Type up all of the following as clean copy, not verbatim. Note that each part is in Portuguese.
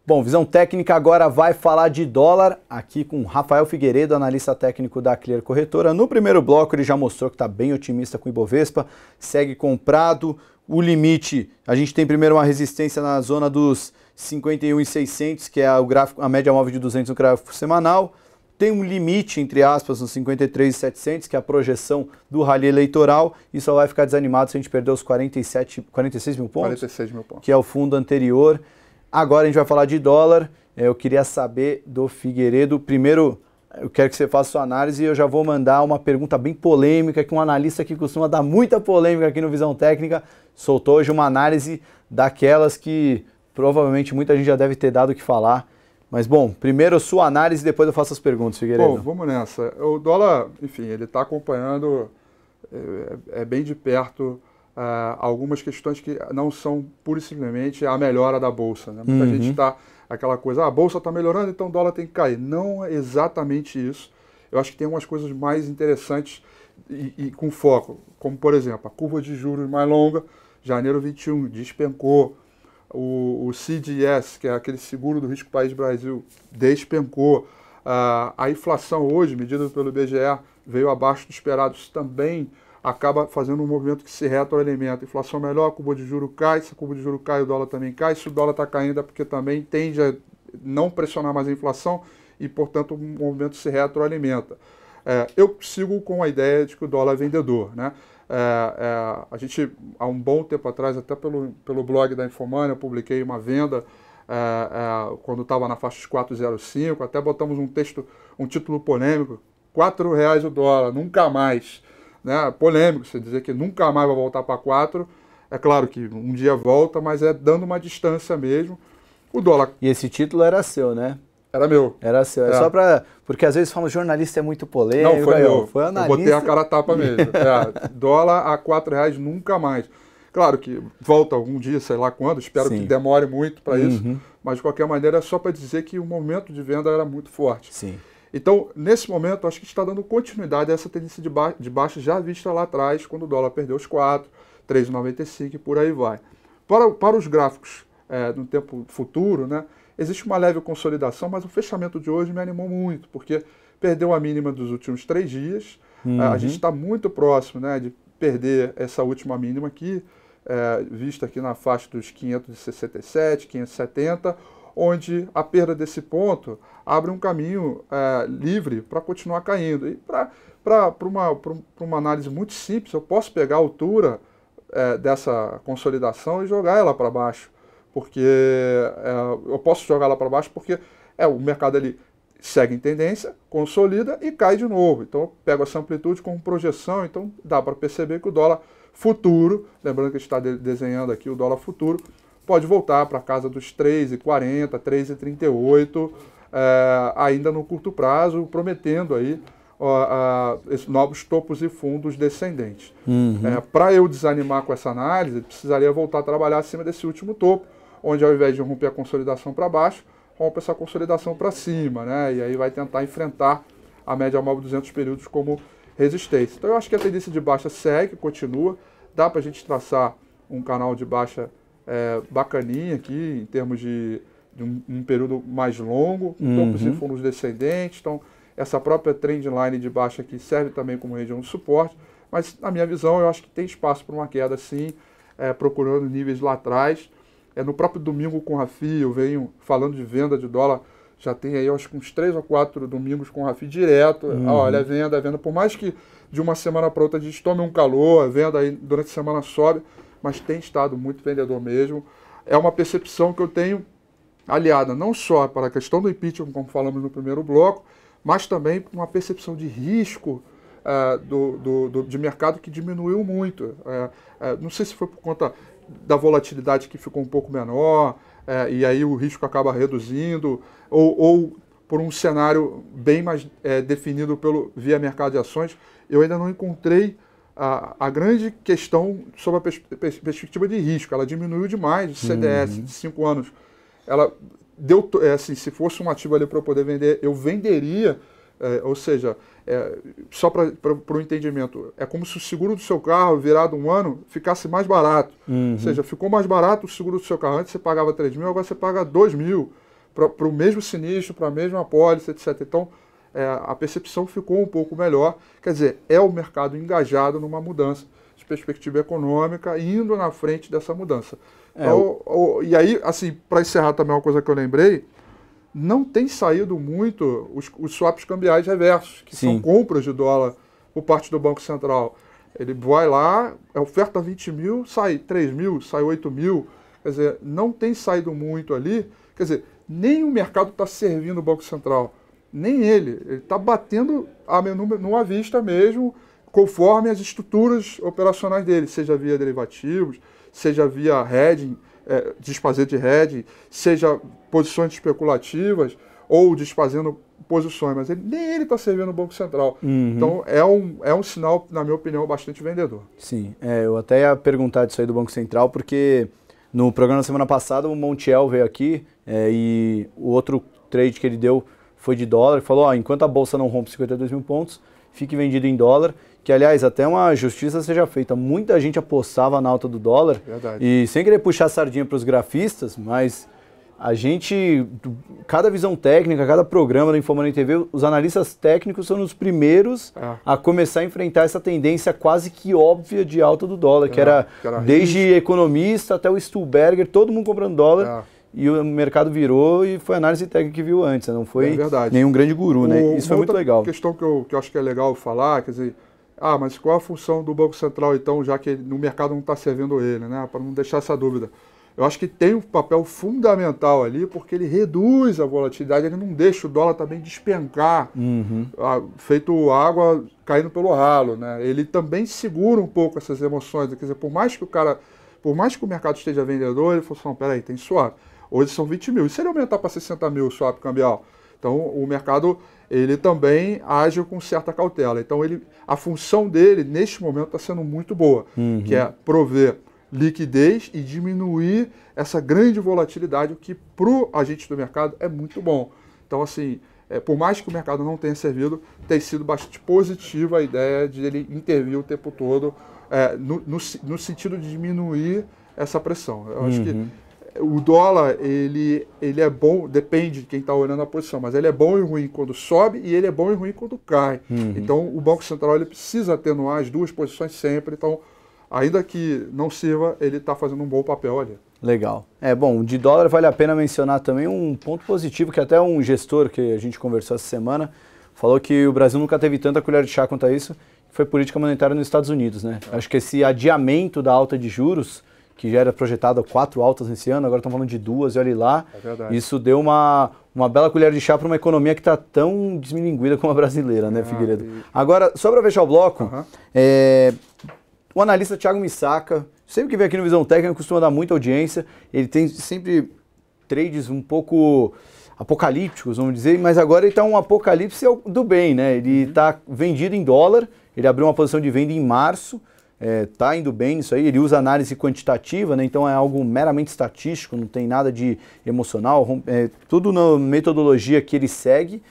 Bom, Visão Técnica agora vai falar de dólar, aqui com Rafael Figueiredo, analista técnico da Clear Corretora. No primeiro bloco ele já mostrou que está bem otimista com o Ibovespa, segue comprado. O limite, a gente tem primeiro uma resistência na zona dos 51.600, que é o gráfico, a média móvel de 200 no gráfico semanal. Tem um limite, entre aspas, nos 53.700, que é a projeção do rally eleitoral, e só vai ficar desanimado se a gente perder os 46 mil pontos, 46 mil pontos, que é o fundo anterior. Agora a gente vai falar de dólar. Eu queria saber do Figueiredo. Primeiro, eu quero que você faça sua análise e eu já vou mandar uma pergunta bem polêmica, que um analista que costuma dar muita polêmica aqui no Visão Técnica soltou hoje uma análise daquelas que provavelmente muita gente já deve ter dado o que falar. Mas, bom, primeiro sua análise e depois eu faço as perguntas, Figueiredo. Bom, vamos nessa. O dólar, enfim, ele está acompanhando bem de perto algumas questões que não são pura e simplesmente a melhora da Bolsa, né? Muita gente está aquela coisa, a Bolsa está melhorando, então o dólar tem que cair. Não é exatamente isso. Eu acho que tem umas coisas mais interessantes e com foco, como, por exemplo, a curva de juros mais longa, janeiro 21, despencou. O CDS, que é aquele seguro do risco país Brasil, despencou. A inflação hoje, medida pelo IBGE, veio abaixo do esperado. Isso também acaba fazendo um movimento que se retroalimenta. Inflação melhor, a curva de juros cai. Se a curva de juros cai, o dólar também cai. Se o dólar está caindo é porque também tende a não pressionar mais a inflação e, portanto, o movimento se retroalimenta. Eu sigo com a ideia de que o dólar é vendedor, né? A gente, há um bom tempo atrás, até pelo blog da Infomani, eu publiquei uma venda quando estava na faixa dos 4,05, até botamos um título polêmico, R$4 o dólar, nunca mais. Né? Polêmico, você dizer que nunca mais vai voltar para 4, é claro que um dia volta, mas é dando uma distância mesmo. O dólar... E esse título era seu, né? Era meu. Era seu. É só para... Porque às vezes falam jornalista é muito polêmico. Não, foi meu. Foi analista. Eu botei a cara a tapa mesmo. Dólar a R$4 nunca mais. Claro que volta algum dia, sei lá quando, espero que demore muito para isso, mas de qualquer maneira é só para dizer que o momento de venda era muito forte. Sim. Então, nesse momento, acho que está dando continuidade a essa tendência de baixa já vista lá atrás, quando o dólar perdeu os 4, 3,95 e por aí vai. Para os gráficos no tempo futuro, né? Existe uma leve consolidação, mas o fechamento de hoje me animou muito, porque perdeu a mínima dos últimos 3 dias. A gente está muito próximo, né, de perder essa última mínima aqui, vista aqui na faixa dos 567, 570, onde a perda desse ponto abre um caminho livre para continuar caindo. E para uma análise muito simples, eu posso pegar a altura dessa consolidação e jogar ela para baixo. Porque eu posso jogar lá para baixo porque o mercado ele segue em tendência, consolida e cai de novo. Então eu pego essa amplitude como projeção, então dá para perceber que o dólar futuro, lembrando que a gente está desenhando aqui o dólar futuro, pode voltar para a casa dos 3,40, 3,38, ainda no curto prazo, prometendo aí esses novos topos e fundos descendentes. Para eu desanimar com essa análise, precisaria voltar a trabalhar acima desse último topo, onde ao invés de romper a consolidação para baixo, rompe essa consolidação para cima, né? E aí vai tentar enfrentar a média móvel 200 períodos como resistência. Então eu acho que a tendência de baixa segue, continua, dá para a gente traçar um canal de baixa bacaninha aqui, em termos de um período mais longo, topos e fundos descendentes. Então essa própria trendline de baixa aqui serve também como região de suporte, mas na minha visão eu acho que tem espaço para uma queda sim, procurando níveis lá atrás. No próprio domingo com o Rafi, eu venho falando de venda de dólar, já tem aí acho que uns 3 ou 4 domingos com o Rafi direto. Olha, venda. Por mais que de uma semana para outra a gente tome um calor, a venda aí durante a semana sobe, mas tem estado muito vendedor mesmo. É uma percepção que eu tenho aliada não só para a questão do impeachment, como falamos no primeiro bloco, mas também uma percepção de risco de mercado que diminuiu muito. Não sei se foi por conta da volatilidade que ficou um pouco menor, e aí o risco acaba reduzindo, ou por um cenário bem mais definido via mercado de ações. Eu ainda não encontrei a grande questão sobre a perspectiva de risco. Ela diminuiu demais, de CDS de 5 anos. Ela deu, assim, se fosse um ativo ali para eu poder vender, eu venderia, ou seja, só para o entendimento, é como se o seguro do seu carro, virado um ano, ficasse mais barato. Ou seja, ficou mais barato o seguro do seu carro. Antes você pagava 3 mil, agora você paga 2 mil. para o mesmo sinistro, para a mesma apólice, etc. Então, a percepção ficou um pouco melhor. Quer dizer, é o mercado engajado numa mudança de perspectiva econômica, indo na frente dessa mudança. Então, e aí, assim, para encerrar também uma coisa que eu lembrei, não tem saído muito os swaps cambiais reversos, que são compras de dólar por parte do Banco Central. Ele vai lá, oferta 20 mil, sai 3 mil, sai 8 mil. Quer dizer, não tem saído muito ali. Quer dizer, nem o mercado está servindo o Banco Central, nem ele. Ele está batendo numa vista mesmo, conforme as estruturas operacionais dele, seja via derivativos, seja via hedging, desfazer de hedging, seja posições especulativas ou desfazendo posições, mas nem ele está servindo o Banco Central. Então é um sinal, na minha opinião, bastante vendedor. Sim, eu até ia perguntar disso aí do Banco Central, porque no programa da semana passada o Montiel veio aqui e o outro trade que ele deu foi de dólar, e falou, enquanto a Bolsa não rompe 52 mil pontos, fique vendido em dólar, que aliás até uma justiça seja feita. Muita gente apostava na alta do dólar. Verdade. E sem querer puxar a sardinha para os grafistas, mas a gente, cada visão técnica, cada programa da Infomoney TV, os analistas técnicos são os primeiros a começar a enfrentar essa tendência quase que óbvia de alta do dólar, que era desde economista até o Stuhlberger, todo mundo comprando dólar. E o mercado virou e foi a análise técnica que viu antes, não foi nenhum grande guru, né? Isso foi muito legal. Uma questão que eu acho que é legal falar, quer dizer, mas qual a função do Banco Central, então, já que no mercado não está servindo ele, né? Para não deixar essa dúvida. Eu acho que tem um papel fundamental ali, porque ele reduz a volatilidade, ele não deixa o dólar também despencar, feito água caindo pelo ralo, né? Ele também segura um pouco essas emoções, quer dizer, por mais que o mercado esteja vendedor, ele falou assim, peraí, tem swap. Hoje são 20 mil. E se ele aumentar para 60 mil o swap cambial? Então, o mercado ele também age com certa cautela. Então, a função dele, neste momento, está sendo muito boa, que é prover liquidez e diminuir essa grande volatilidade, o que para o agente do mercado é muito bom. Então, assim, por mais que o mercado não tenha servido, tem sido bastante positiva a ideia de ele intervir o tempo todo no sentido de diminuir essa pressão. Eu acho que o dólar, ele é bom, depende de quem está olhando a posição, mas ele é bom e ruim quando sobe e ele é bom e ruim quando cai. Então, o Banco Central ele precisa atenuar as duas posições sempre. Então, ainda que não sirva, ele está fazendo um bom papel ali. Legal. Bom, de dólar vale a pena mencionar também um ponto positivo, que até um gestor que a gente conversou essa semana falou que o Brasil nunca teve tanta colher de chá quanto a isso, que foi política monetária nos Estados Unidos, né? Acho que esse adiamento da alta de juros, que já era projetado 4 altas nesse ano, agora estão falando de 2, e olha lá, isso deu uma bela colher de chá para uma economia que está tão desmilinguida como a brasileira, né, Figueiredo? Agora, só para fechar o bloco, o analista Thiago Missaca, sempre que vem aqui no Visão Técnica, costuma dar muita audiência, ele tem sempre trades um pouco apocalípticos, vamos dizer, mas agora ele está um apocalipse do bem, né? Ele está vendido em dólar, ele abriu uma posição de venda em março, está indo bem nisso aí, ele usa análise quantitativa, né? Então é algo meramente estatístico, não tem nada de emocional, tudo na metodologia que ele segue,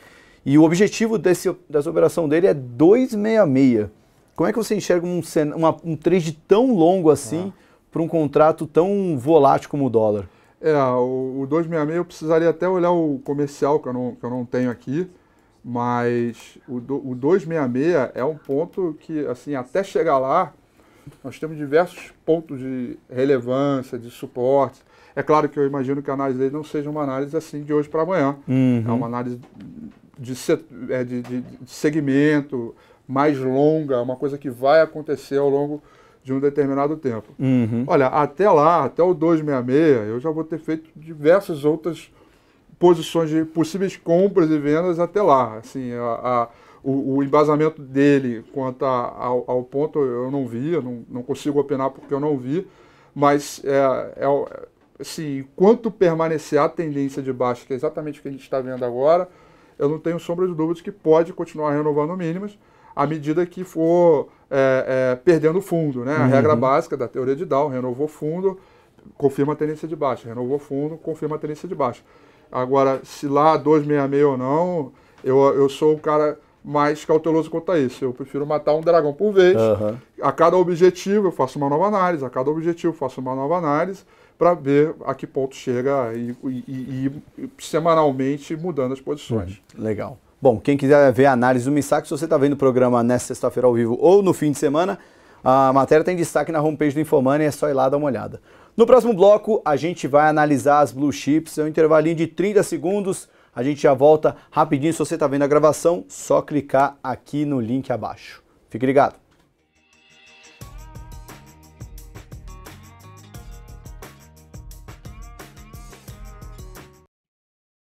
e o objetivo dessa operação dele é 266. Como é que você enxerga um trade tão longo assim para um contrato tão volátil como o dólar? O 266 eu precisaria até olhar o comercial que eu não tenho aqui, mas o 266 é um ponto que, assim, até chegar lá, nós temos diversos pontos de relevância, de suporte. É claro que eu imagino que a análise dele não seja uma análise assim de hoje para amanhã. É uma análise de segmento, mais longa, uma coisa que vai acontecer ao longo de um determinado tempo. Olha, até lá, até o 266, eu já vou ter feito diversas outras posições de possíveis compras e vendas até lá. Assim, o embasamento dele quanto ao ponto eu não vi, eu não consigo opinar porque eu não vi, mas assim, enquanto permanecer a tendência de baixa, que é exatamente o que a gente está vendo agora, eu não tenho sombra de dúvidas que pode continuar renovando mínimas à medida que for perdendo fundo, né? A regra básica da teoria de Dow, renovou fundo, confirma a tendência de baixa, renovou fundo, confirma a tendência de baixa. Agora, se lá 266 ou não, eu sou o cara mais cauteloso quanto a isso. Eu prefiro matar um dragão por vez. A cada objetivo eu faço uma nova análise, a cada objetivo eu faço uma nova análise, para ver a que ponto chega e semanalmente mudando as posições. Legal. Bom, quem quiser ver a análise do Missac, se você está vendo o programa nesta sexta-feira ao vivo ou no fim de semana, a matéria tem destaque na homepage do Infomoney, é só ir lá dar uma olhada. No próximo bloco, a gente vai analisar as blue chips, é um intervalinho de 30 segundos, a gente já volta rapidinho. Se você está vendo a gravação, só clicar aqui no link abaixo. Fique ligado.